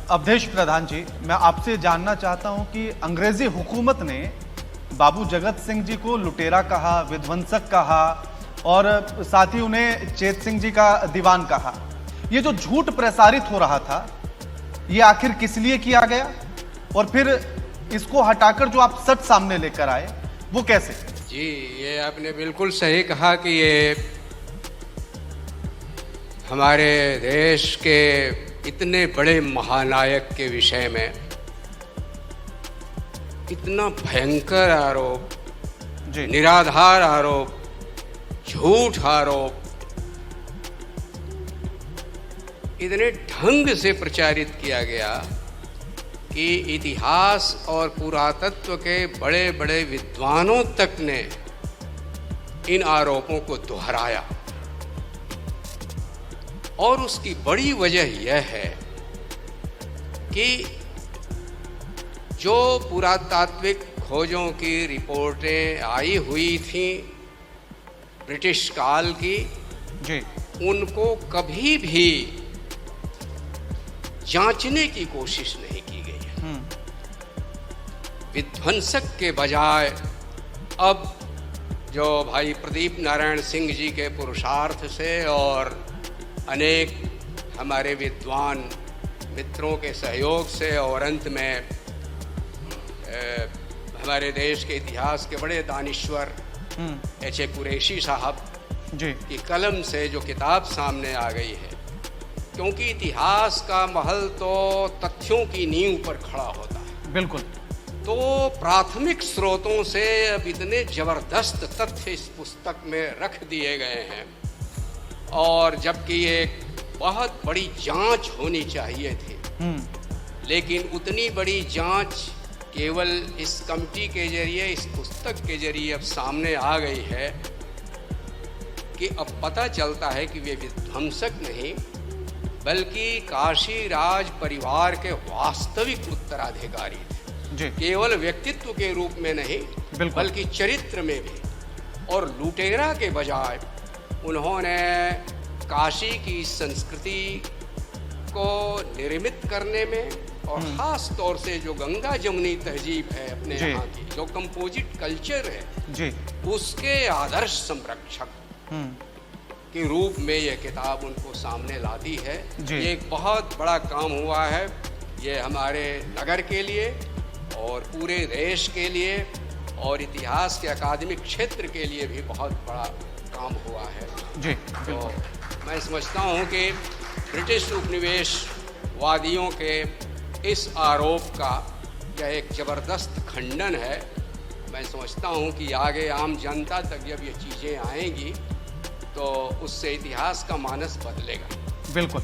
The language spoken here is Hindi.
अवधेश प्रधान जी, मैं आपसे जानना चाहता हूं कि अंग्रेजी हुकूमत ने बाबू जगत सिंह जी को लुटेरा कहा, विध्वंसक कहा और साथ ही उन्हें चेत सिंह जी का दीवान कहा। ये जो झूठ प्रसारित हो रहा था, ये आखिर किस लिए किया गया और फिर इसको हटाकर जो आप सच सामने लेकर आए, वो कैसे? जी, ये आपने बिल्कुल सही कहा कि ये हमारे देश के इतने बड़े महानायक के विषय में इतना भयंकर आरोप, निराधार आरोप, झूठ आरोप इतने ढंग से प्रचारित किया गया कि इतिहास और पुरातत्व के बड़े बड़े विद्वानों तक ने इन आरोपों को दोहराया। और उसकी बड़ी वजह यह है कि जो पुरातात्विक खोजों की रिपोर्टें आई हुई थीं ब्रिटिश काल की, उनको कभी भी जांचने की कोशिश नहीं की गई है। विध्वंसक के बजाय अब जो भाई प्रदीप नारायण सिंह जी के पुरुषार्थ से और अनेक हमारे विद्वान मित्रों के सहयोग से और अंत में हमारे देश के इतिहास के बड़े दानिश्वर एच.ए. कुरैशी साहब की कलम से जो किताब सामने आ गई है, क्योंकि इतिहास का महल तो तथ्यों की नींव पर खड़ा होता है। बिल्कुल। तो प्राथमिक स्रोतों से अब इतने जबरदस्त तथ्य इस पुस्तक में रख दिए गए हैं, और जबकि एक बहुत बड़ी जांच होनी चाहिए थी, लेकिन उतनी बड़ी जांच केवल इस कमिटी के जरिए, इस पुस्तक के जरिए अब सामने आ गई है कि अब पता चलता है कि वे विध्वंसक नहीं बल्कि काशी राज परिवार के वास्तविक उत्तराधिकारी थे। केवल व्यक्तित्व के रूप में नहीं बल्कि चरित्र में भी। और लुटेरा के बजाय उन्होंने काशी की संस्कृति को निर्मित करने में और ख़ास तौर से जो गंगा जमुनी तहजीब है अपने यहाँ की, जो कंपोजिट कल्चर है, उसके आदर्श संरक्षक के रूप में यह किताब उनको सामने लाती है। ये एक बहुत बड़ा काम हुआ है, ये हमारे नगर के लिए और पूरे देश के लिए और इतिहास के अकादमिक क्षेत्र के लिए भी बहुत बड़ा काम हुआ है। तो मैं समझता हूँ कि ब्रिटिश उपनिवेशवादियों के इस आरोप का यह एक ज़बरदस्त खंडन है। मैं समझता हूँ कि आगे आम जनता तक जब ये चीज़ें आएंगी तो उससे इतिहास का मानस बदलेगा। बिल्कुल।